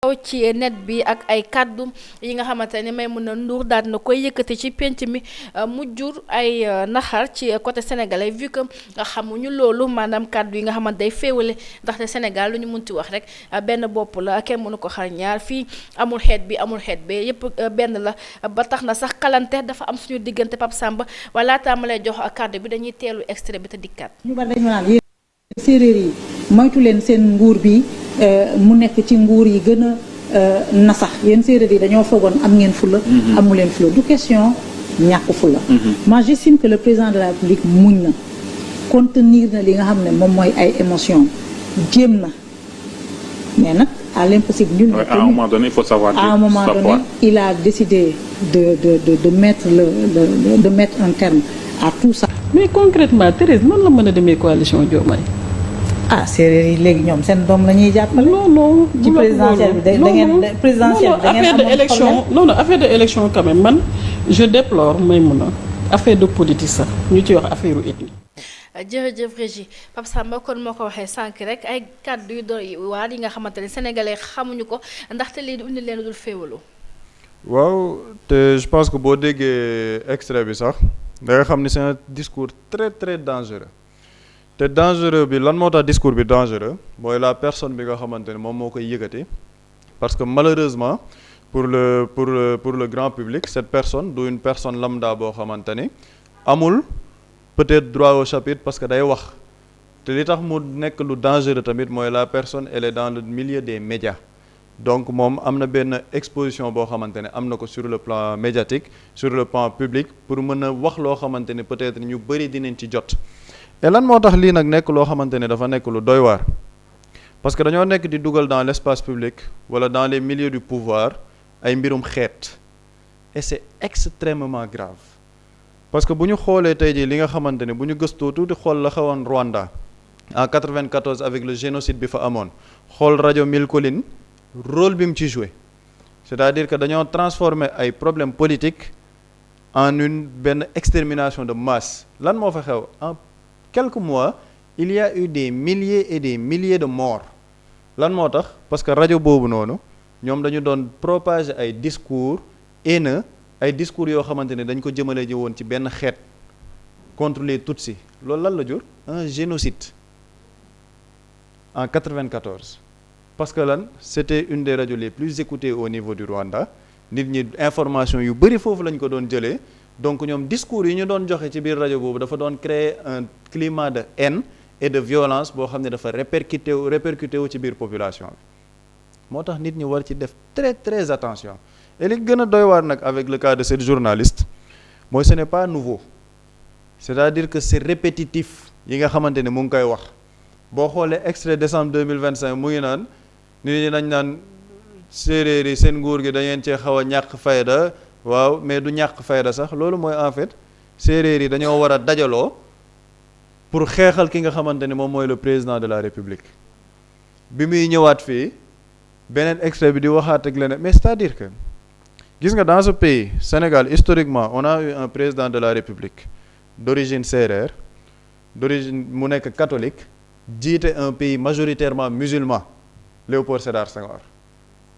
ci net bi ak ay kàddu yi nga xamante ne Maimouna Ndour daal na koy yëkkati ci penc mi mu jur ay naxar ci côté sénégalais vu que xamuñu loolu maanaam kàddu yi nga xamante day féewale ndaxte Sénégal lu ñu munti wax rek benn bopp la kenn mënu ko xar ñaar fii amul xeet bi amul xeet bee yépp benn la ba tax na sax kalante dafa am suñu diggante Pape Samba wala ma lay jox kàddu bi dañuy teelu extrait bi te dikkaat. ñu bari dañu naan yéen séeréer yi moytu leen seen nguur bi mu nekk ci nguur yi gën a nasax yéen séeréer yi dañoo foogoon am ngeen fula amu leen fula du question ñàkk fula moi j'estime que le président de la République muñ na contenir na li nga xam ne moom mooy ay émotions jéem na mais nag à l'impossible nul à un moment donné il faut savoir à un moment donné il a décidé de mettre de mettre un terme à tout ça. Mais concrètement Thérèse nan la mën a demee coalition Diomaye. ah séeréer yi léegi ñoom seen doom la ñuy jàppale. non ci présidentielle bi da ngeen présidentielle bi da ngeen affaire de élection affaire de élection quand même man je déplore Maimouna affaire de politique sax ñu ci wax affaire ethnie. jërëjëf Régie Pape Samba kon moo ko waxee sànq rek ay kàddu yu doy waar yi nga xamante ne sénégalais xamuñu ko ndaxte lii du indi leen dul féewaloo. waaw te je pense que boo déggee extrait bi sax da nga xam ni c'est un discours très très dangereux te dangereux bi lan moo tax discours bi dangereux mooy la personne bi nga xamante ne moom moo koy yëkkati parce que malheureusement pour le grand public cette personne du une personne lambda boo xamante ni amul peut-être droit au chapitre parce que day wax te li tax mu nekk lu dangereux tamit mooy la personne elle est dans le milieu des médias donc moom am na benn exposition boo xamante ne am na ko sur le plan médiatique sur le plan public pour mën a wax loo xamante ne peut-être ñu bëri dinañ ci jot et lan moo tax lii nag nekk loo xamante ne dafa nekk lu doy waar parce que dañoo nekk di dugal dans l'espace public wala dans les milieux du pouvoir ay mbirum xeet et c'est extrêmement grave parce que bu ñu xoolee tey jii li nga xamante ne bu ñu gëstoo tuuti xool la xewoon Rwanda en 94 avec le génocide bi fa amoon xool rajo Mille Collines rôle bi mu ci joué c'est-à-dire que dañoo transformer ay problèmes politiques en une benn extermination de masse lan moo fa xew en quelques mois il y a eu des milliers et des milliers de morts lan moo tax parce que rajo boobu noonu ñoom dañu doon propager ay discours haineux ay discours yoo xamante ne dañ ko jëmale ji woon ci benn xeet contre les Tutsis loolu lan la jur un génocide en 94 parce que lan c'était une des radios les plus écoutées au niveau du Rwanda nit ñi information yu bëri foofu lañ ko doon jëlee donc ñoom discours yi ñu doon joxe ci biir rajo boobu dafa doon créer un climat de haine et de violence boo xam ne dafa répercuté wu ci biir population bi moo tax nit ñi war ci def très très attention et li gën a doy waar nag avec le cas de cette journaliste mooy ce n'est pas nouveau c'est-à-dire que c'est répétitif yi nga xamante ne mu ngi koy wax boo xoolee extrait décembre 2025 mu ngi naan nit ñi nañ naan séeréer yi seen nguur gi dañeen cee xaw a ñàkk fayda waaw mais du ñàkk fayda sax loolu mooy en fait séeréer yi dañoo war a dajaloo pour xeexal ki nga xamante ne moom mooy le président de la République bi muy ñëwaat fii beneen extrait bi di waxaat ak leneen mais c'est-à-dire que gis nga dans ce pays Sénégal historiquement on a eu un président de la République d'origine sérère d'origine mu nekk catholique jiite un pays majoritairement musulman Léopold Sédar Senghor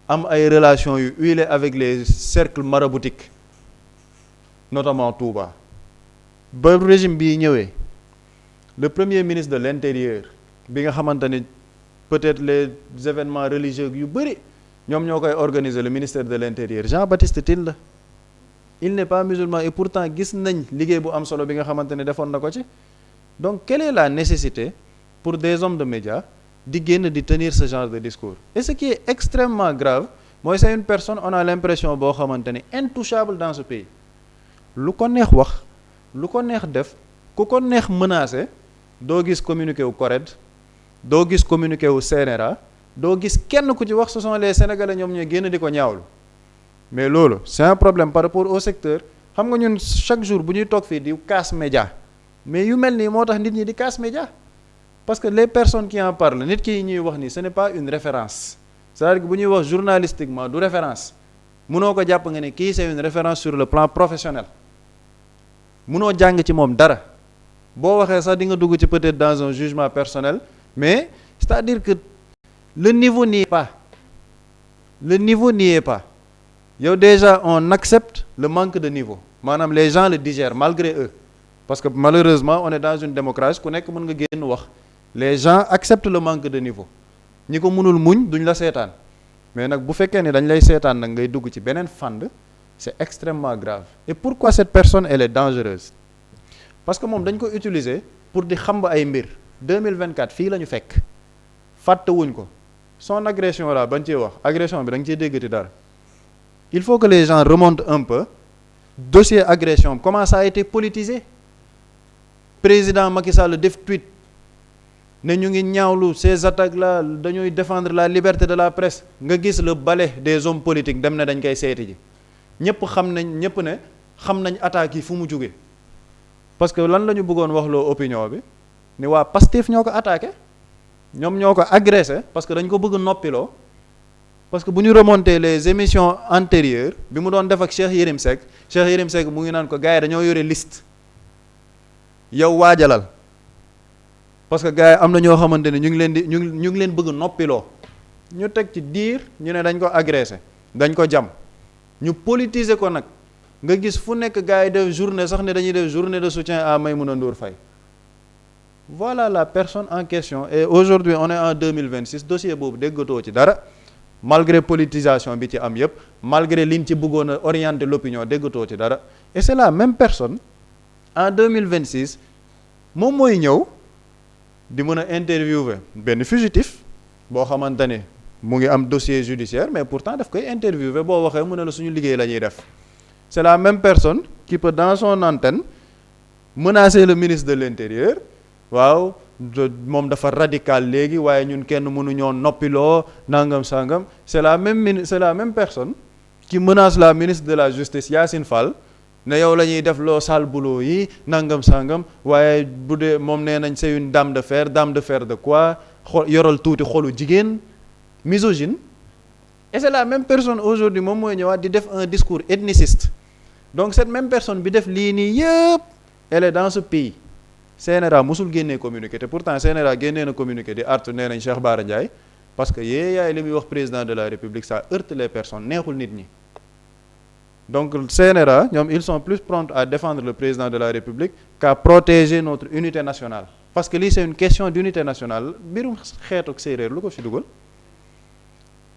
am ay relations yu huilées avec les cercles maraboutiques notamment Touba ba régime bii ñëwee le premier ministre de l'intérieur bi nga xamante ni peut-être les événements religieux yu bëri ñoom ñoo koy organiser le ministère de l'intérieur Jean-Baptiste Tine la il n'est pas musulman et pourtant gis nañ liggéey bu am solo bi nga xamante ne defoon na ko ci donc quelle est la nécessité pour des hommes de médias di génn di tenir ce genre de discours et ce qui est extrêmement grave mooy c'est une personne on a l'impression boo xamante ne intouchable dans ce pays lu ko neex wax lu ko neex def ku ko neex menacé doo gis communiqué wu CORED doo gis communiqué wu CNRA doo gis kenn ku ci wax ce sont les Sénégalais ñoom ñooy génn di ko ñaawlu mais loolu c'est un problème par rapport au secteur xam nga ñun chaque jour bu ñuy toog fii di casse média mais yu mel nii moo tax nit ñi di casse média parce que les personnes qui en parlent nit ki ñuy wax ni ce n'est pas une référence c'est-à-dire que bu ñuy wax journalistiquement du référence mënoo ko jàpp nga ne kii c'est une référence sur le plan professionnel mënoo jàng ci moom dara boo waxee sax di nga dugg ci peut-être dans un jugement personnel mais c'est-à-dire que le niveau n'y est pas le niveau n'y est pas yow déjà on accepte le manque de niveau maanaam les gens le digèrent malgré eux parce que malheureusement on est dans une démocratie ku nekk mën nga génn wax les gens acceptent le manque de niveau ñi ko mënul muñ duñ la seetaan mais nag bu fekkee ne dañ lay seetaan nag ngay dugg ci beneen fànn c'est extrêmement grave et pourquoi cette personne elle est dangereuse parce que moom dañ ko utiliser pour di xamba ay mbir 2024 fii la ñu fekk fàttewuñ ko son agression là bañ ciy wax agression bi da nga ciy déggati dara il faut que les gens remontent un peu dossier agression comment ça a été politisé président Macky Sall def tweet ne ñu ngi ñaawlu ces attaques là dañuy défendre la liberté de la presse nga gis le balai des hommes politiques dem ne dañ koy seeti ji ñëpp xam nañ attaques yi fu mu jóge parce que lan la ñu bëggoon wax loo opinion bi ni waa Pastef ñoo ko attaqué ñoom ñoo ko agressé parce que dañ ko bëgg noppiloo parce que bu ñu remonter les émissions antérieures bi mu doon def ak Cheikh Yérim Seck mu ngi naan ko gars yi dañoo yore liste yow waajalal parce que gars yi am na ñoo xamante ne ñu ngi leen bëgg noppiloo ñu teg ci diir ñu ne dañ ko agressé dañ ko jam ñu politiser ko nag nga gis fu nekk gars yi def journée sax ne dañuy def journée de soutien à Maïmouna Ndour Faye voilà la personne en question et aujourd'hui on est en 2026 dossier boobu déggatoo ci dara malgré politisation bi ci am yépp malgré liñ ci bëggoon a orienter l'opinion déggatoo ci dara et c'est la même personne en 2026 moom mooy ñëw di mën a interviewer benn fugitif boo xamante ne mu ngi am dossier judiciaire mais pourtant daf koy interviewer boo waxee mu ne la suñu liggéey la ñuy def c'est la même personne qui peut dans son antenne menacer le ministre de l'Intérieur waaw moom dafa radical léegi waaye ñun kenn mënuñoo noppiloo nangam sangam c'est la même personne qui menace la ministre de la justice Yacine Fall ne yow la ñuy def loo sale boulot yi nangam sangam waaye bu dee moom nee nañ c'est une dame de fer de quoi yoral tuuti xolu jigéen misogyne et c'est la même personne aujourd'hui moom mooy ñëwaat di def un discours ethniciste donc cette même personne bi def lii nii yëpp elle est dans ce pays CNRA musul génnee communiqué te pourtant CNRA génnee na communiqué di artu nee nañ Cheikh Bara Ndiaye parce que yaay li muy wax président de la République ça heurte les personnes neexul nit ñi donc CNRA ñoom ils sont plus prompts à défendre le président de la République qu'à protéger notre unité nationale parce que lii c'est une question d'unité nationale mbirum xeetuk séeréer lu ko fi dugal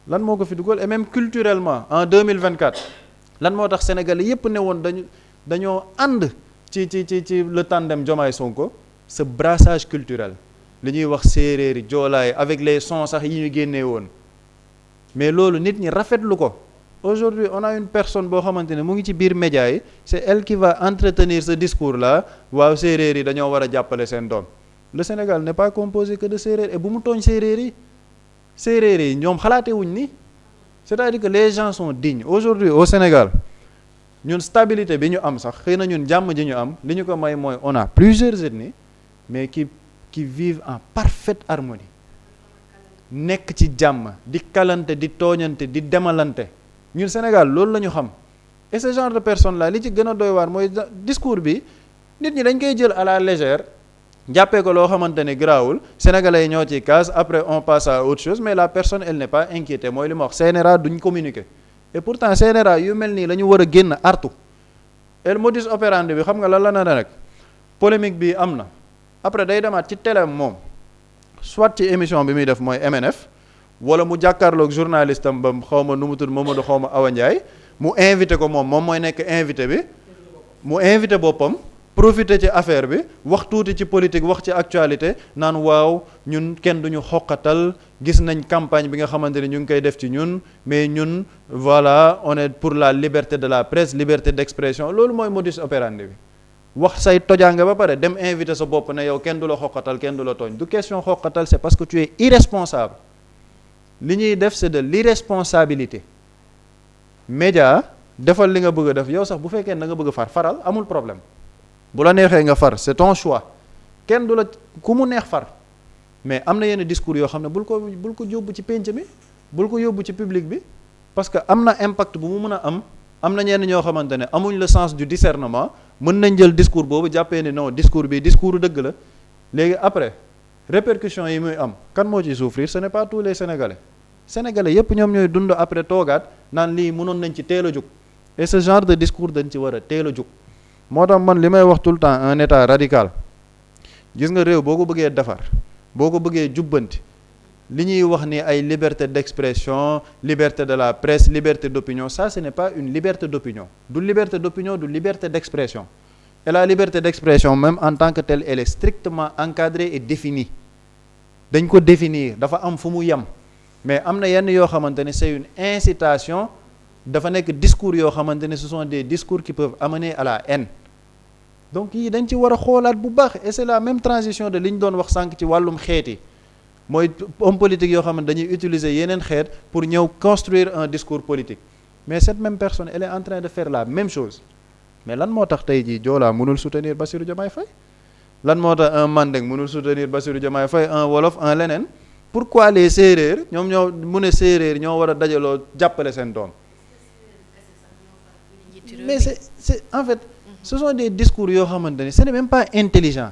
lan moo ko fi dugal et même culturellement en 2024 lan moo tax Sénégalais yépp ne woon dañoo ànd ci le tandem Diomaye Sonko ce brassage culturel li ñuy wax séeréer yi joolaay avec les sons sax yi ñu génnee woon mais loolu nit ñi rafetlu ko aujourd'hui on a une personne boo xamante ne mu ngi ci biir média yi c'est elle qui va entretenir ce discours là waaw séeréer yi dañoo war a jàppale seen doom le Sénégal n'est pas composé que de séeréer et bu mu tooñ séeréer yi ñoom xalaate wuñ ni c'est-à-dire que les gens sont dignes aujourd'hui au Sénégal ñun stabilité bi ñu am sax xëy na ñun jàmm ji ñu am li ñu ko may mooy on a plusieurs ethnies mais qui vivent en parfaite harmonie nekk ci jàmm di kalante di tooñante di demalante ñun Sénégal loolu la ñu xam et ce genre de personne là li ci gën a doy waar mooy discours bi nit ñi dañ koy jël à la légère jàppee ko loo xamante ne garaawul sénégalais yi ñoo ci case après on passe à autre chose mais la personne elle n'est pas inquiétée mooy li ma wax CNRA duñ communiquer et pourtant CNRA yu mel nii la ñu war a génn artu el modus operandi bi xam nga lan la na rek polémique bi am na après day demaat ci télé moom soit ci émission bi muy def mooy MNF wala mu jàkkaarloog journaliste am ba xaw ma nu mu tudd Mamadou xaw ma Awa Ndiaye mu invité ko moom mooy nekk invité bi mu invité boppam profiter ci affaire bi wax tuuti ci politique wax ci actualité naan waaw ñun kenn duñu xoqatal gis nañ campagne bi nga xamante ne ñu ngi koy def ci ñun mais ñun voilà on est pour la liberté de la presse liberté d'expression loolu mooy modus operandi bi wax say tojaanga ba pare dem invité sa bopp ne yow kenn du la xoqatal kenn du la tooñ du question xoqatal c'est parce que tu es irresponsable li ñuy def c'est de l'irresponsabilité média defal li nga bëgg a def yow sax bu fekkee da nga bëgg a faral amul problème bu la neexee nga far c'est ton choix kenn du la ku mu neex far mais am na yenn discours yoo xam ne bul ko yóbbu ci pénc mi bul ko yóbbu ci public bi parce que am na impact bu mu mën a am na ñenn ñoo xamante ne amuñ le sens du discernement mën nañ jël discours boobu jàppee ne non discours bi discours dëgg la léegi après répercussions yi muy am kan moo ciy souffrir ce n'est pas tous les Sénégalais sénégalais yépp ñoom ñooy dund après toogaat naan lii mënoon nañ ci teel a jóg et ce genre de discours dañ ci war a teel a jóg. moo tax man li may wax tout le temps un état radical gis nga réew boo ko bëggee defar boo ko bëggee jubbanti li ñuy wax ni ay liberté d'expression liberté de la presse liberté d'opinion ça ce n'est pas une liberté d'opinion du liberté d'expression et la liberté d'expression même en tant que telle elle est strictement encadrée et définie dañ ko définir dafa am fu mu yem mais am na yenn yoo xamante ne c'est une incitation dafa nekk discours yoo xamante ne ce sont des discours qui peuvent amener à la haine donc yii dañ ci war a xoolaat bu baax et c'est la même transition de li ñu doon wax sànq ci wàllum xeet yi mooy homme politique yoo xam ne dañuy utiliser yeneen xeet pour ñëw construire un discours politique mais cette même personne elle est en train de faire la même chose mais lan moo tax tey jii Joola mënul soutenir Bassirou Diomaye Faye lan moo tax un Mandeng mënul soutenir Bassirou Diomaye Faye un Wolof un leneen pourquoi les séeréer ñoom ñoo mu ne séeréer ñoo war a dajaloo jàppale seen doom mais c'est en fait ce sont des discours yoo xamante ne ce n'est même pas intelligent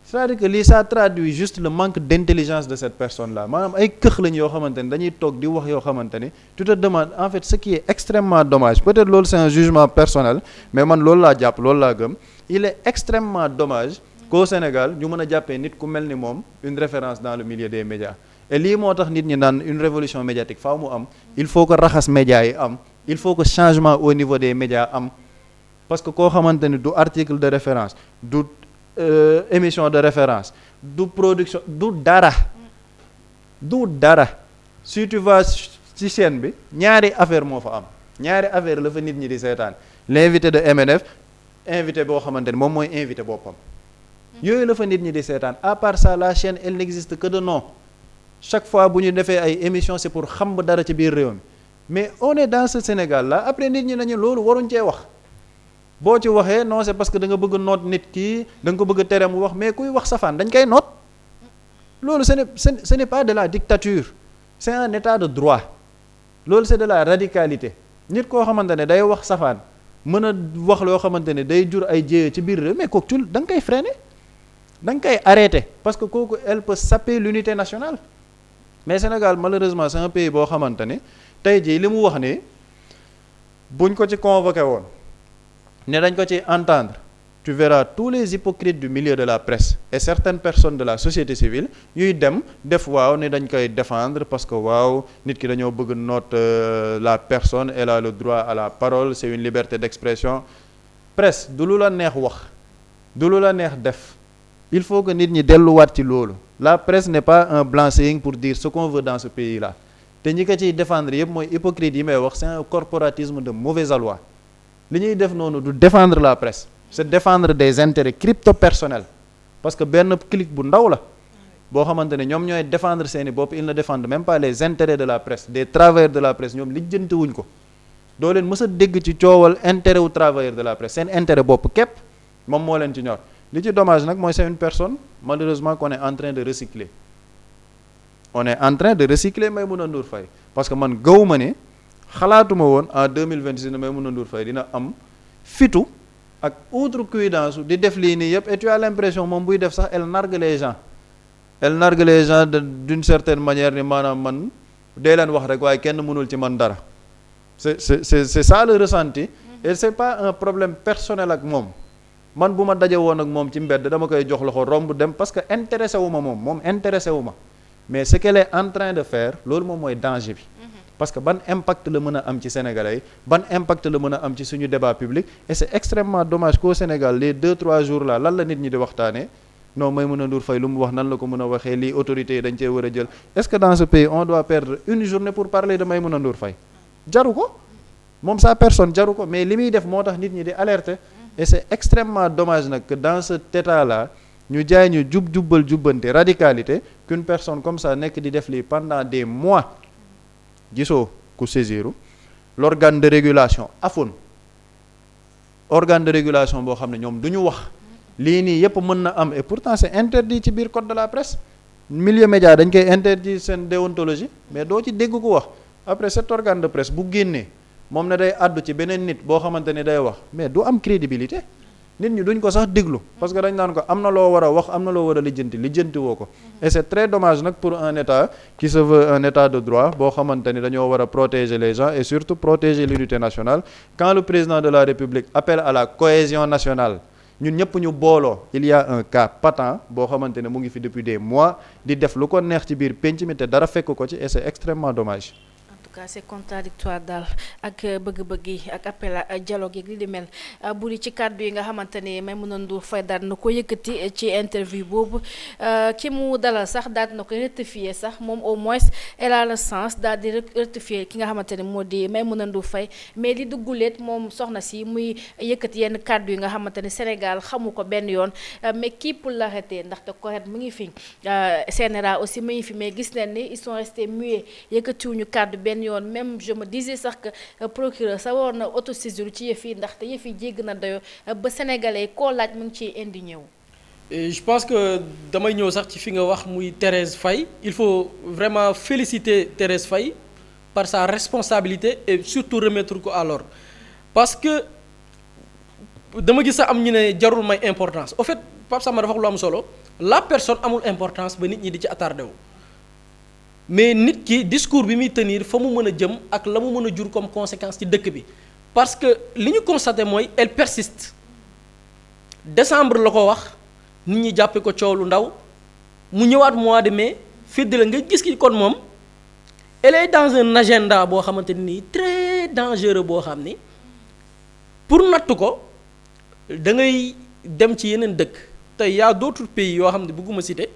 c'est-à-dire que lii ça traduit juste le manque d'intelligence de cette personne là maanaam ay këx lañ yoo xamante ne dañuy toog di wax yoo xamante ne tu te demandes en fait ce qui est extrêmement dommage peut-être loolu c'est un jugement personnel mais man loolu laa jàpp loolu laa gëm il est extrêmement dommage qu'au Sénégal ñu mën a jàppee nit ku mel ni moom une référence dans le milieu des médias et lii moo tax nit ñi naan une révolution médiatique faaw mu am il faut que raxas médias yi am il faut que changement au niveau des médias am parce que koo xamante ni du article de référence du émission de référence du production du dara si tu vas ci chaîne bi ñaari affaire moo fa am ñaari affaire la fa nit ñi di seetaan l'invité de MNF invité boo xamante ni moom mooy invité boppam yooyu la fa nit ñi di seetaan à part ça la chaîne elle n'existe que de nom chaque fois bu ñu defee ay émission c'est pour xam ba dara ci biir réew mi mais on est dans ce Sénégal là après nit ñi nañu loolu waruñ cee wax boo ci waxee non c'est parce que da nga bëgg noot nit ki da nga ko bëgg tere mu wax mais kuy wax safaan dañ koy noot loolu ce n'est pas de la dictature c'est un état de droit loolu c'est de la radicalité nit koo xamante ne day wax safaan mën a wax loo xamante ne day jur ay jéye ci biir réew mais kooku da nga koy freiner da nga koy arrêter parce que kooku elle peut saper l'unité nationale mais Sénégal malheureusement c'est un pays boo xamante ne tey jii li mu wax ni buñ ko ci convoqué woon ne dañ ko ci entendre tu verras tous les hypocrites du milieu de la presse et certaines personnes de la société civile yuy dem def waaw ne dañ koy défendre parce que waaw nit ki dañoo bëgg noot la personne elle a le droit à la parole c'est une liberté d'expression presse du lu la neex wax du lu la neex def il faut que nit ñi delluwaat ci loolu la presse n'est pas un blanc-seing pour dire ce qu'on veut dans ce pays-là te ñi ko ciy défendre yëpp mooy hypocrite yi may wax c'est un corporatisme de mauvais aloi li ñuy def noonu du défendre la presse c'est défendre des intérêts crypto-personnels parce que benn clic bu ndaw la boo xamante ne ñoom ñooy défendre seeni bopp ils ne défendent même pas les intérêts de la presse des travailleurs de la presse ñoom lijjanti wuñ ko doo leen mës a dégg ci coowal intérêt wu travailleurs de la presse seen intérêt bopp képp moom moo leen ci ñor li ci dommage nag mooy c'est une personne malheureusement qu'on est en train de recycler Maïmouna Ndour Faye parce que man gawuma ne xalaatuma woon en 2026 ne Maïmouna Ndour Faye dina am fitu ak outrecuidance di def lii nii yëpp et tu as l'impression moom buy def sax elle nargue les gens d'une certaine manière ni maanaam man dee leen wax rek waaye kenn mënul ci man dara c'est ça le ressenti et c'est pas un problème personnel ak moom man bu ma daje woon ak moom ci mbedd dama koy jox loxo romb dem parce que intéressé wu ma moom intéressé wu ma mais ce qu'elle est en train de faire loolu moom mooy danger bi parce que ban impact la mën a am ci Sénégalais yi ban impact la mën a am ci suñu débat public et c'est extrêmement dommage qu'au Sénégal les 2-3 jours là lan la nit ñi di waxtaanee non Maïmouna Ndour Faye lu mu wax nan la ko mën a waxee lii autorités yi dañ cee war a jël est-ce que dans ce pays on doit perdre une journée pour parler de Maïmouna Ndour Faye jaru ko moom sa personne jaru ko mais li muy def moo tax nit ñi di alerter et c'est extrêmement dommage nag que dans cet état là ñu jaay ñu jubbal jubbante radicalité qu'une personne comme ça nekk di def lii pendant des mois gisoo ku saisiru l'organe de régulation AFON organe de régulation boo xam ne ñoom du ñu wax lii nii yépp mën na am et pourtant c'est interdit ci biir code de la presse milieu média dañ koy interdit seen déontologie mais doo ci dégg ko wax après cet organe de presse bu génnee moom ne day àddu ci beneen nit boo xamante ne day wax mais du am crédibilité nit ñi duñ ko sax déglu parce que dañ naan ko am na loo war a wax am na loo war a lijjanti woo ko et c'est très dommage nag pour un état qui se veut un état de droit boo xamante ni dañoo war a protéger les gens et surtout protéger l'unité nationale quand le président de la République appelle à la cohésion nationale ñun ñëpp ñu booloo il y a un cas patent boo xamante ne mu ngi fi depuis des mois di def lu ko neex ci biir penc mi te dara fekk ko ci et c'est extrêmement dommage. En tout cas c'est contradictoire daal ak bëgg-bëgg yi ak appel à dialogue yi li di mel bu di ci kàddu yi nga xamante ni Maimouna Ndour Faye daal na ko yëkkati ci interview boobu ki mu dalal sax daal na ko rectifier sax moom au moins elle a le sens daal di rectifier ki nga xamante ni moo di Maimouna Ndour Faye mais li dugguleet moom soxna si muy yëkkati yenn kàddu yi nga xamante ni Sénégal xamu ko benn yoon mais qui pour l'arrêter ndaxte correct mu ngi fi CNRA aussi mu ngi fi mais gis nañ ni ils sont restés muets yëkkatiwuñu kàddu benn yoon même je me disais sax que procureur sa war na autosaisir ci yëf yi ndaxte yëf yi jégg na doyo ba sénégalais koo laaj mu ngi ciy indigné wu. Je pense que damay ñëw sax ci fi nga wax muy Thérèse Faye il faut vraiment féliciter Thérèse Faye par sa responsabilité et surtout remettre ko à l'ordre parce que dama gis sax am ñu ne jarul may importance au fait Pape Samba dafa wax lu am solo la personne amul importance ba nit ñi di ci attardé wu. mais nit ki discours bi muy tenir fa mu mën a jëm ak la mu mën a jur comme conséquence ci dëkk bi parce que li ñu constaté mooy elle persiste décembre la ko wax nit ñi jàppe ko coow lu ndaw mu ñëwaat mois de mai fédd la nga gis ki kon moom elle est dans un agenda boo xamante ni très dangereux boo xam ni pour natt ko da ngay dem ci yeneen dëkk te y a d'autres pays yoo xam ne bëgguma citer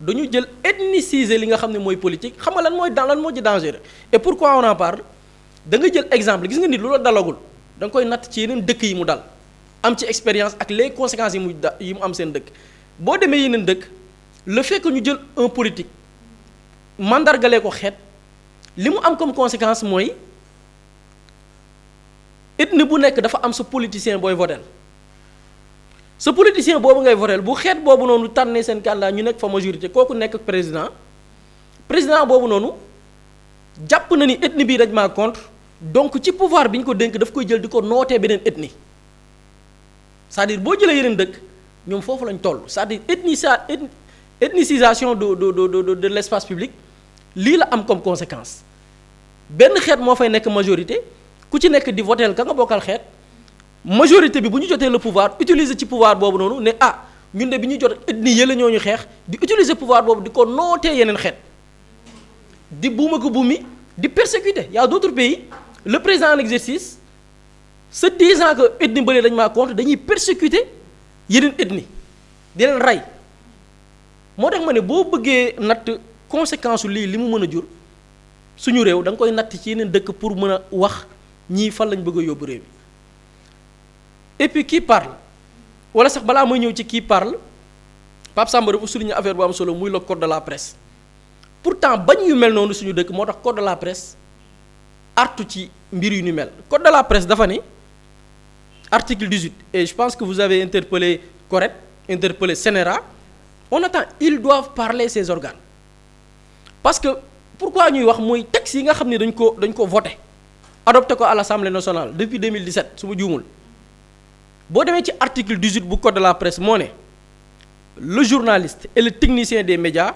dañu jël ethniciser li nga xam ne mooy politique xam nga lan moo ci dangereux et pourquoi on en parle da nga jël exemple gis nga nit lu la dalagul da nga koy natt ci yeneen dëkk yi mu dal am ci expérience ak les conséquences yi mu am seen dëkk boo demee yeneen dëkk le fait que ñu jël un politique mandargalee ko xeet li mu am comme conséquence mooy ethnie bu nekk dafa am sa politicien booy votel sa politicien boobu ngay votel bu xeet boobu noonu tànnee seen candidat ñu nekk fa majorité kooku nekk président boobu noonu jàpp na ni ethnie bii dañ maa contre donc ci pouvoir bi ñu ko dénk daf koy jël di ko nootee beneen ethnie c'est-à-dire boo jëlee yeneen dëkk ñoom foofu lañ toll c'est-à-dire ethnicisation de l'espace public lii la am comme conséquence benn xeet moo fay nekk majorité ku ci nekk di votel ka nga bokkal xeet majorité bi bu ñu jotee le pouvoir utiliser ci pouvoir boobu noonu ne ñun de bi ñu jot ethnie yële ñoo ñu xeex di utiliser pouvoir boobu di ko nootee yeneen xeet di buuma ko buumi di persécuter y a d'autres pays le président en exercice se disant que ethnie bële dañ maa contre dañuy persécuter yeneen ethnie di leen rey moo tax ma ne boo bëggee natt conséquence lii li mu mën a jur suñu réew da nga koy natt ci yeneen dëkk pour mën a wax ñii fan lañ bëgg a yóbbu réew mi et puis qui parle wala sax balaa mooy ñëw ci qui parle Pape Samba dafa souligner affaire bu am solo muy le code de la presse pourtant bañ yu mel noonu suñu dëkk moo tax code de la presse artu ci mbir yu ni mel code de la presse dafa ni article 18 et je pense que vous avez interpellé CNRA on attend ils doivent parler ces organes parce que pourquoi ñuy wax mooy texte yi nga xam ne dañ ko voté adopté ko à l'Assemblée nationale depuis 2017 su ma juumul boo demee ci article 18 bu code de la presse moo ne le journaliste et le technicien des médias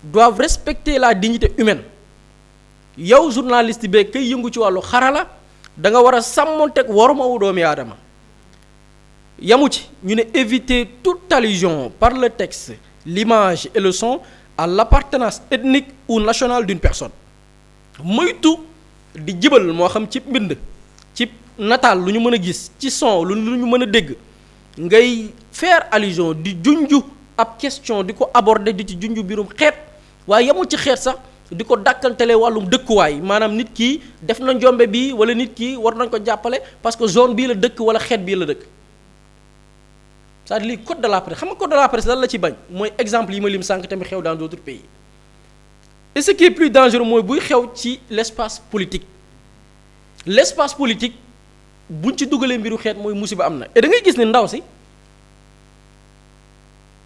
doivent respecter la dignité humaine yow journaliste bi kay yëngu ci wàllu xarala da nga war a sàmmonteeg warumawu doomi aadama yamu ci ñu ne éviter toute allusion par le texte l'image et le son à l'appartenance ethnique ou nationale d'une personne moytu di jibal moo xam ci mbind ci nataal lu ñu mën a gis ci son lu ñu mën a dégg ngay faire allusion di junju ab question di ko aborder di ci junju biirum xeet waaye yamul ci xeet sax di ko dàkkantele wàllum dëkkuwaay maanaam nit ki def na njombe bi wala nit ki war nañ ko jàppale parce que zone bii la dëkk wala xeet bii la dëkk c'est-à-dire lii code de la presse xam nga code de la presse lan la ci bañ mooy exemple yi ma lim sànq tamit xew dans d'autres pays et ce qui est plus dangereux mooy buy xew ci l'espace politique buñ ci dugalee mbiru xeet mooy musiba am na et da ngay gis ne ndaw si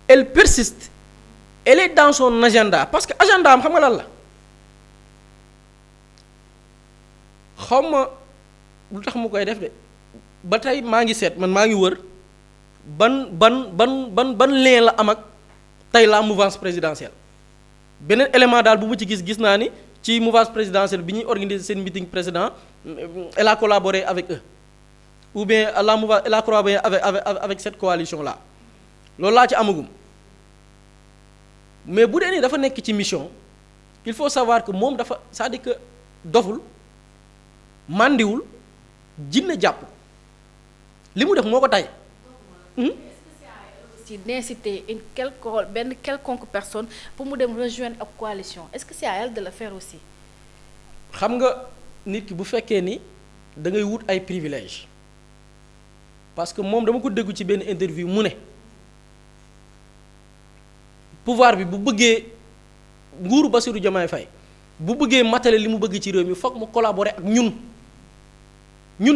elle persiste elle est dans son agenda parce que agenda am xam nga lan la xaw ma lu tax mu koy def de ba tey maa ngi seet man maa ngi wër ban lien la am ak tey la mouvance présidentielle. beneen élément daal bu mu ci gis naa ni ci mouvance présidentielle bi ñuy organiser seen meeting président elle a collaboré avec eux ou bien la mouvance elle a collaboré avec cette coalition là loolu laa ci amagum mais bu dee ni dafa nekk ci mission il faut savoir que moom dafa c'est-à-dire que doful màndiwul jinne jàpp li mu def moo ko tay d'inciter benn quelconque personne pour mu dem rejoindre ab coalition est-ce que c'est à elle de le faire aussi. xam nga nit ki bu fekkee ni da ngay wut ay privilèges parce que moom dama ko déggu ci benn interview mu ne pouvoir bi bu bëggee nguuru Bassirou Diomaye Faye bu bëggee matale li mu bëgg ci réew mi foog mu collaborer ak ñun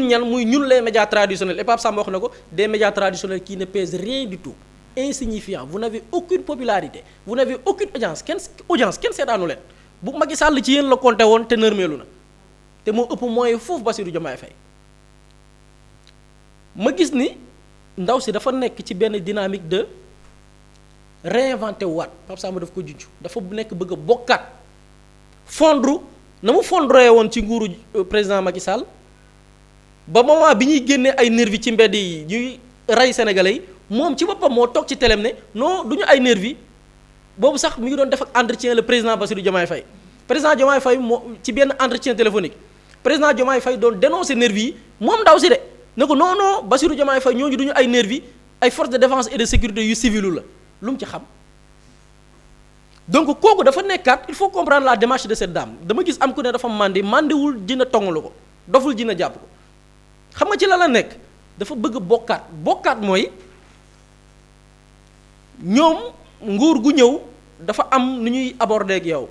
ñan muy ñun les médias traditionnels et Pape Samba wax na ko des médias traditionnels qui ne pèsent rien du tout insignifiant vous n'avez aucune popularité vous n'avez aucune audience kenn seetaanu leen bu Macky Sall ci yéen la compté woon te nërmeelu na te moo ëpp mooy foofu Bassirou Diomaye Faye ma gis ni ndaw si dafa nekk ci benn dynamique de réinventer waat Pape Samba daf ko junj dafa nekk bëgg a bokkaat fondre na mu fondree woon ci nguuru président Macky Sall ba moment bi ñuy génnee ay nervi ci mbedd yi ñuy rey sénégalais yi moom ci boppam moo toog ci telem ne non du ñu ay nervi boobu sax mi ngi doon def ak entretien le président Bassirou Diomaye Faye président Diomaye Faye moo ci benn entretien téléphonique président Diomaye Faye doon dénoncer nervi yi moom ndaw si de ne ko non non Bassirou Diomaye Faye ñooñu du ñu ay nervi ay forces de défense et de sécurité yu civilu la lu mu ci xam donc kooku dafa nekkaat il faut comprendre la démarche de cette dame dama gis am ku ne dafa mandiwul dina tongalu ko doful dina jàpp ko xam nga ci la nekk dafa bëgg bokkaat mooy ñoom nguur gu ñëw dafa am nu ñuy aborder ak yow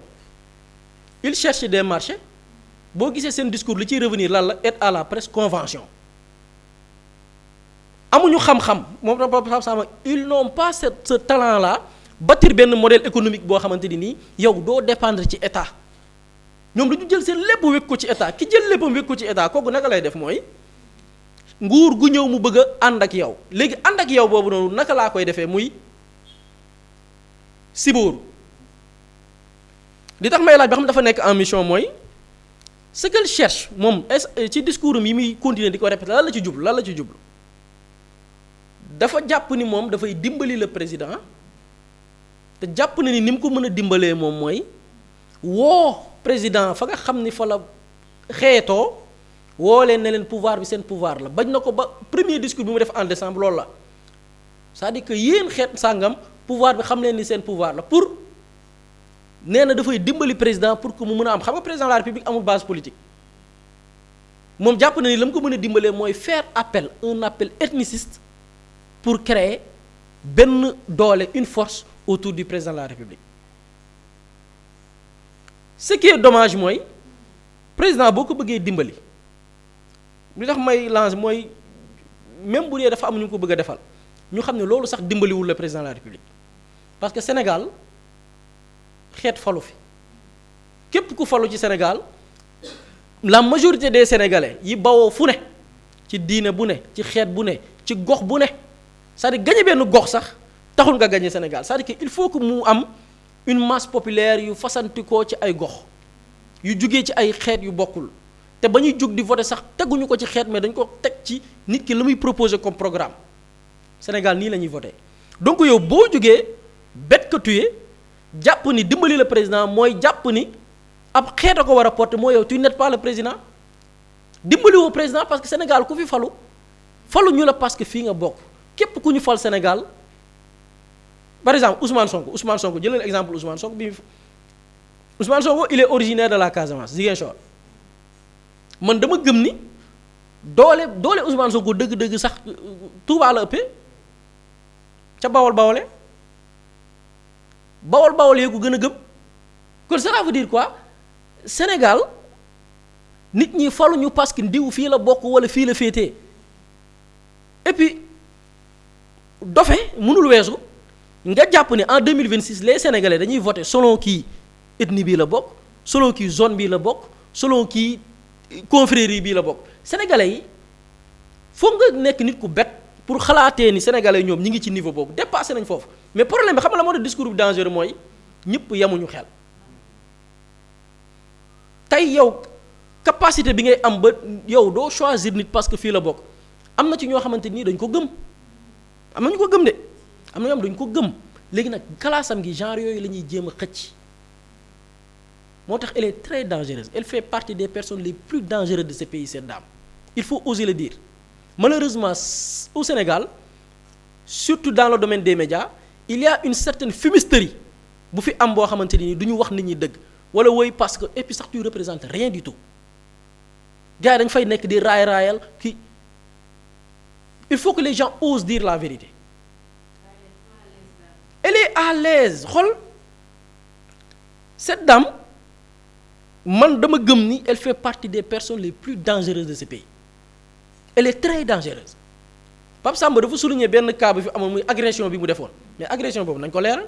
il cherche des marchés boo gisee seen discours li ciy revenir lan la aide à la presse convention amuñu xam-xam moom Pape Samba ils n'ont pas ce talent là bâtir benn modèle économique boo xamante ni nii yow doo dépendre ci état ñoom dañu jël seen lépp wékk ko ci état ki jël léppam wékk ko ci état kooku naka lay def mooy nguur gu ñëw mu bëgg a ànd ak yow léegi ànd ak yow boobu noonu naka laa koy defee muy sibóoru li tax may laaj ba xam dafa nekk en mission mooy ce qu'elle cherche moom ci discours am yi muy continuer di ko répéter lan la ci jublu dafa jàpp ni moom dafay dimbali le président te jàpp na ni mu ko mën a dimbalee moom mooy woo président fa nga xam ni fa la xeetoo woo leen ne leen pouvoir bi seen pouvoir la bañ na ko ba premier discours bi mu def en décembre loolu la c'est-à-dire que yéen xeet sàngam pouvoir bi xam leen ni seen pouvoir la pour nee na dafay dimbali président pour que mu mën a am xam nga président de la république amul base politique moom jàpp na ni la mu ko mën a dimbalee mooy faire un appel ethniciste pour créer benn doole une force autour du président de la république ce qui est dommage mooy président boo ko bëggee dimbali li tax may lancer mooy même bu dee dafa am ñu ko bëgg a defal ñu xam ne loolu sax dimbaliwul le président de la république parce que Sénégal xeet falu fi képp ku falu ci Sénégal la majorité des sénégalais yi bawoo fu ne ci diine bu ne ci xeet bu ne ci gox bu ne c'est-à-dire gagner benn gox sax taxul nga gagner Sénégal c'est-à-dire que il faut que mu am une masse populaire yu fasantikoo ci ay gox yu jugee ci ay xeet yu bokkul te ba ñuy jug di voter sax teguñu ko ci xeet mais dañ ko teg ci nit ki la muy proposer comme programme Sénégal nii la ñuy voter donc yow boo jugee bet ko tuyee jàpp ni dimbali le président mooy jàpp ni ab xeet a ko war a porter mooy yow tu n'es pas le président dimbali woo président parce que Sénégal ku fi falu ñu la parce que fii nga bokk képp ku ñu fal Sénégal par exemple Ousmane Sonko jëlal exemple Ousmane Sonko il est originaire de la Casamance Ziguinchor man dama gëm ni doole Ousmane Sonko dëgg-dëgg sax Touba la ëppee ca Bawol yee ko gën a gëm kon ça veut dire quoi Sénégal nit ñi faluñu parce que ndiw fii la bokk wala fii la féetee et puis dofe mënul weesu nga jàpp ne en 2026 les Sénégalais dañuy voter selon kii ethnie bii la bokk selon kii zone bii la bokk selon kii confrérie bii la bokk Sénégalais yi foog nga nekk nit ku bet pour xalaatee ni sénégalais ñoom ñi ngi ci niveau boobu dépassé nañ foofu mais problème bi xam nga la moo tax discours bi dangereux mooy ñëpp yemuñu xel tey yow capacité bi ngay am ba yow doo choisir nit parce que fii la bokk am na ci ñoo xamante nii dañ ko gëm am na ñu ko gëm de am na ñoo xam dañ ko gëm léegi nag kalaasam gi genre yooyu la ñuy jéem a xëcc moo tax elle est très dangereuse elle fait partie des personnes les plus dangereuses de ce pays cette dame il faut oser le dire malheureusement au Sénégal surtout dans le domaine des médias il y a une certaine fumisterie bu fi am boo xamante ni du ñu wax nit ñi dëgg wala woy parce que et puis sax tu représentes rien du tout gars yi dañ fay nekk di raayal kii il faut que les gens osent dire la vérité elle est à l'aise xool cette dame man dama gëm ni elle fait partie des personnes les plus dangereuses de ce pays elle est très dangereuse Pape Samba dafa souligner benn cas bi fi amoon muy agression bi mu defoon mais agression boobu nañ ko leeral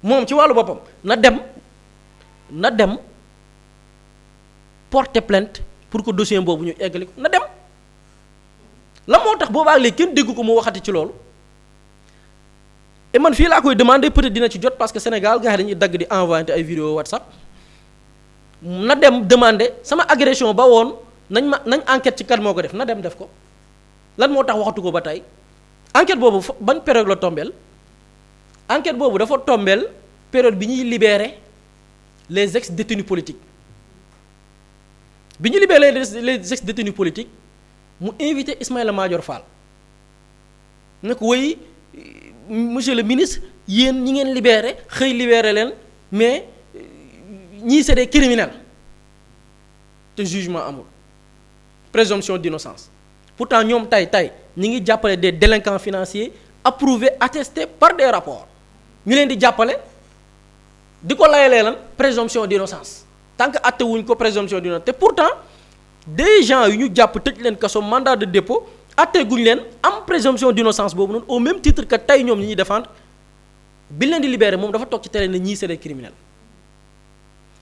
moom ci wàllu boppam na dem porter plainte pour que dossier boobu ñu eggali ko na dem la moo tax boobaa léegi kenn dégg ko mu waxati ci loolu et man fii laa koy demander peut-être dina ci jot parce que Sénégal gars yi dañuy dagg di envoyer ay vidéo WhatsApp na dem demander sama agression ba woon nañ enquête ci kan moo ko def na dem def ko lan moo tax waxatu ko ba tey enquête boobu ban période la tombeel enquête boobu dafa tombeel période bi ñuy libérer les ex-détenus politiques bi ñu libérer les ex-détenus politiques mu invité Ismaïla Madior Fall ne ko woy monsieur le ministre yéen ñi ngeen libéré xëy libéré leen mais ñii c'est des criminels te jugement amul présomption d'innocence pourtant ñoom tey ñi ngi jàppale des délinquants financiers approuvés attestés par des rapports ñu leen di jàppale di ko layalee lan présomption d'innocence tant que atte wuñ ko présomption d'innocence te pourtant des gens yu ñu jàpp tëj leen kaso mandat de dépôt atte guñ leen am présomption d'innocence boobu noonu au même titre que tey ñoom ñi ñuy défendre bi leen di libérer moom dafa toog ci télé ne ñii c'est des criminels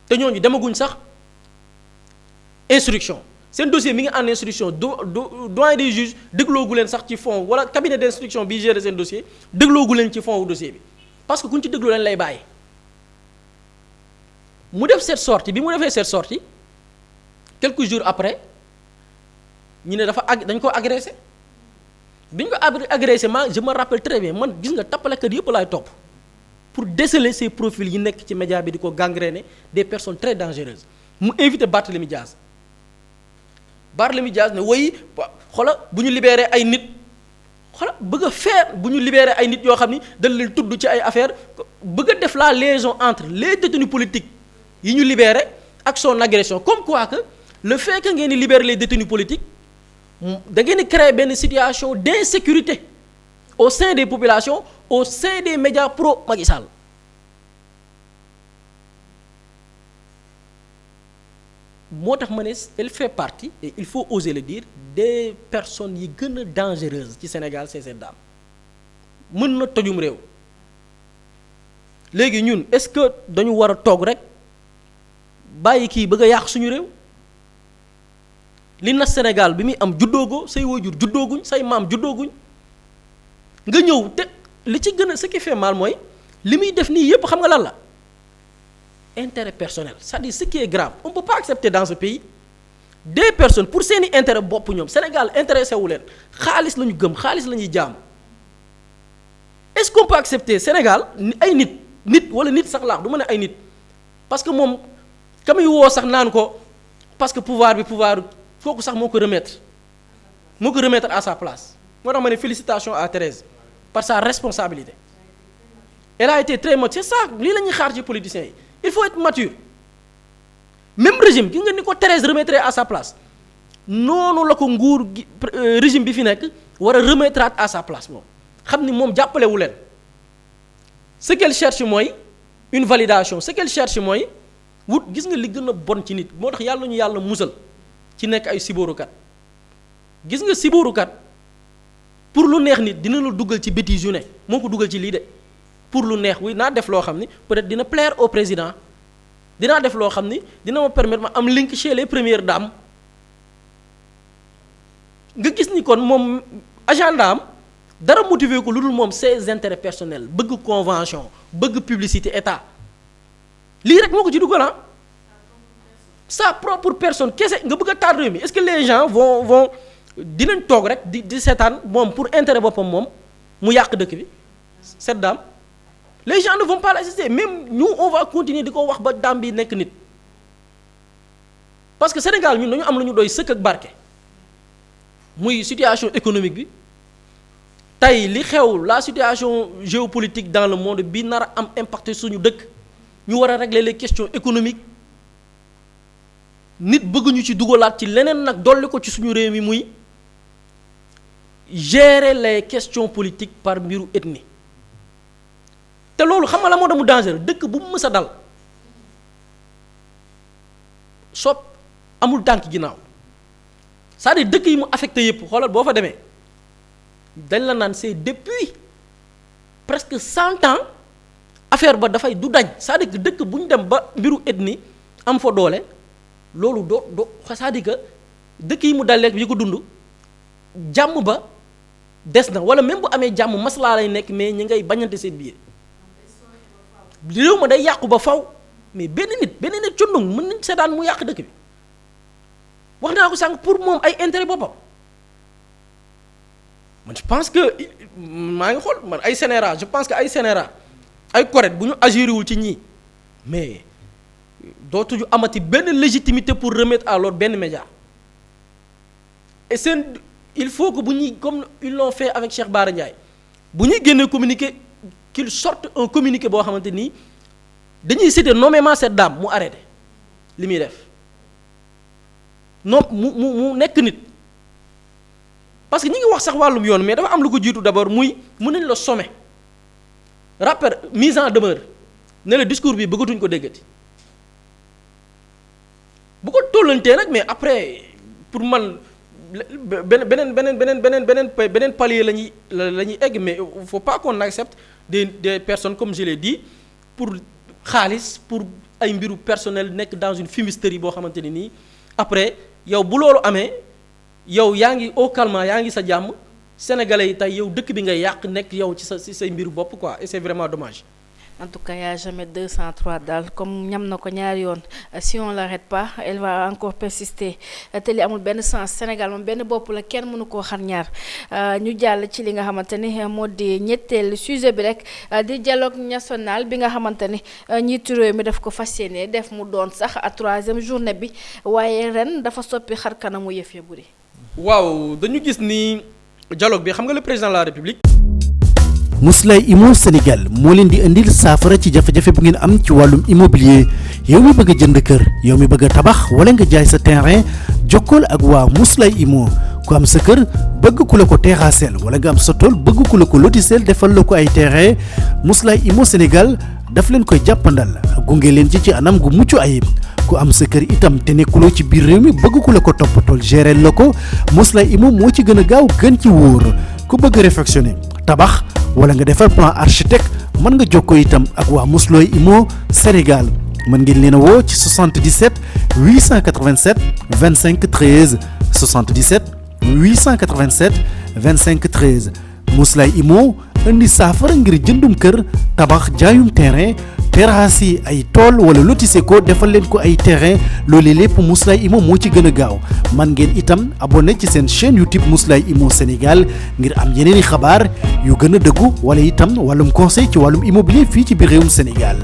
te ñooñu demaguñ sax instruction seen dossier mi ngi en instruction doyen des juges dégloogu leen sax ci fond wala cabinet d'instruction bi gérer seen dossier dégloogu leen ci fond wu dossier bi parce que kuñ ci dégloo leen lay bàyyi mu def cette sortie bi mu defee cette sortie quelques jours après ñu ne dañ ko agressé bi ñu ko agressé je me rappelle très bien man gis nga tappalekat yëpp laay topp pour déceler ces profils yi nekk ci média bi di ko gangréner des personnes très dangereuses mu invité Barthélémy Diaz ne woy xoola bu ñu libéré ay nit xoola bëgg a faire bu ñu libéré ay nit yoo xam ni dañ leen tudd ci ay affaires bëgg a def la liaison entre les détenus politiques yi ñu libéré ak son agression comme quoi que le fait que ngeen di libérer les détenus politiques da ngeen di créer benn situation d'insécurité au sein des populations au sein des médias pro Macky Sall moo tax ma ne elle fait partie et il faut oser le dire des personnes yi gën a dangereuses ci Sénégal c'est cette dame mën na tojum réew léegi ñun est-ce que dañu war a toog rek bàyyi kii bëgg a yàq suñu réew li na Sénégal bi muy am juddoogoo say waajur juddooguñ say maam juddooguñ nga ñëw te li ci gën a ce qui fait mal mooy li muy def nii yépp xam nga lan la intérêt personnel c'est-à-dire ce qui est grave on peut pas accepter dans ce pays des personnes pour seeni intérêt bopp ñoom Sénégal intéressé wu leen xaalis la ñu gëm xaalis la ñuy jaam est-ce qu'on peut accepter Sénégal ay nit wala nit sax laax du ma ne ay nit parce que moom ka muy woo sax naan ko parce que pouvoir kooku sax moo ko remettre à sa place moo tax ma ne félicitations à Thérèse par sa responsabilité elle a été très mature c'est ça lii la ñuy xaar ci politiciens yi il faut être mature même régime gi nga ni ko Thérèse remettre à sa place noonu la ko nguur gi régime bi fi nekk war a remettre à sa place moom xam ni moom jàppalewu leen ce qu'elle cherche mooy une validation ce qu'elle cherche mooy wut gis nga li gën a bon ci nit moo tax yàlla ñu yàlla musal ci nekk ay sibóorukat gis nga sibóorukat pour lu neex nit dina la dugal ci bêtises yu ne moo ko dugal ci lii de pour lu neex wi naa def loo xam ni peut-être dina plaire au président dinaa def loo xam ni dina ma permettre ma am link chez les premières dames nga gis ni kon moom agenda am dara motiver ko lu dul moom ses intérêts personnels bëgg convention bëgg publicité état lii rek moo ko ci dugal sa propre personne kese nga bëgg a taal réew mi est-ce que les gens vont dinañ toog rek di seetaan moom pour intérêt boppam moom mu yàq dëkk bi cette dame les gens ne vont pas l'assister même nous on va continuer di ko wax ba dame bi nekk nit parce que Sénégal ñun dañu am lu ñu doy sëkk ak barke muy situation économique bi tey li xew la situation géopolitique dans le monde bi nar a am impacté suñu dëkk ñu war a régler les questions économiques nit bëgg ñu ci dugalaat ci leneen nag dolli ko ci suñu réew mi muy gérer les questions politiques par mbiru ethnie te loolu xam nga la moo tax mu dangereux dëkk bu mu mës a dal sopp amul tànk ginnaaw c'est-à-dire dëkk yi mu affecté yëpp xoolal boo fa demee dañ la naan c'est depuis presque 100 ans affaire ba dafay du dañ c'est-à-dire que dëkk bu ñu dem ba mbiru ethnie am fa doole loolu doo c'est-à-dire que dëkk yi mu daleeg yi ko dund jàmm ba des na wala même bu amee jàmm maslaa lay nekk mais ñi ngay bañante seen biir réew ma day yàqu ba faw mais benn nit cundung mën nañ seetaan mu yàq dëkk bi wax naa ko sànq pour moom ay intérêt boppam man je pense que maa ngi xool man ay CNRA je pense que ay CNRA ay correct bu ñu agirewul ci ñii mais dootuñu amati benn légitimité pour remettre à l'ordre benn média et seen il faut que bu ñuy comme ils l'ont fait avec Cheikh Bara Ndiaye bu ñuy génnee communiqué qu'il sorte un communiqué boo xamante nii dañuy citer nommément cette dame mu arrêté li muy def non mu nekk nit parce que ñi ngi wax sax wàllum yoon mais dafa am lu ko jiitu d'abord muy mën nañ la sommer rappel mise en demeure ne le discours bi bëggatuñ ko déggati bu ko tollantee nag mais après pour man beneen palier la ñuy egg mais il faut pas qu'on accepte des personnes comme je l'ai dit pour xaalis pour ay mbiru personnel nekk dans une fumisterie boo xamante ni nii après yow bu loolu amee yow yaa ngi au calme yaa ngi sa jàmm sénégalais yi tey yow dëkk bi ngay yàq nekk yow ci say mbiru bopp quoi et c'est vraiment dommage. En tout cas, il n'y a jamais 203 daal comme ñam na ko ñaari yoon si on l'arrête pas elle va encore persister te li amul benn sens Sénégal moom benn bopp la kenn mënu koo xar ñaar ñu jàll ci li nga xamante ni moo di ñetteel sujet bi rek di dialogue national bi nga xamante ni njiitu réew mi daf ko fas yéene def mu doon sax à 3e journée bi waaye ren dafa soppi xar kanamu yëf ya buri. waaw dañu gis ni dialogue bi xam nga le président de la République. Mously Immo Sénégal moo leen di indil saafara ci jafe-jafe bu ngeen am ci wàllum immobilier yow mi bëgg a jënd kër yow mi bëgg a tabax wala nga jaay sa terrain jokkool ak waa Mously Immo ku am sa kër bëgg ku la ko terrassel wala nga am sa tool bëgg ku la ko lotisel defal la ko ay terrain Mously Immo Sénégal daf leen koy jàppandal gunge leen ci anam gu mucc ayib ku am sa kër itam te nekkuloo ci biir réew mi bëgg ku la ko toppatool gérer la ko Mously Immo moo ci gën a gaaw gën ci wóor ku bëgg réfectionner tabax wala nga defar plan architecte mën nga jokkoo itam ak waa Mously Immo Sénégal mën ngeen leen a woo ci 77 887 25 13 77 887 25 13 Mously Immo indi saafara ngir jëndum kër tabax jaayum terrain terrasse yi ay tool wala lotissé ko defal leen ko ay terrain loolu lépp Mously Immo moo ci gën a gaaw man ngeen itam abonné ci seen chaîne YouTube Mously Immo Sénégal ngir am yeneeni xabaar yu gën a dëggu wala itam wàllum conseil ci wàllum immobilier fii ci biir réewum Sénégal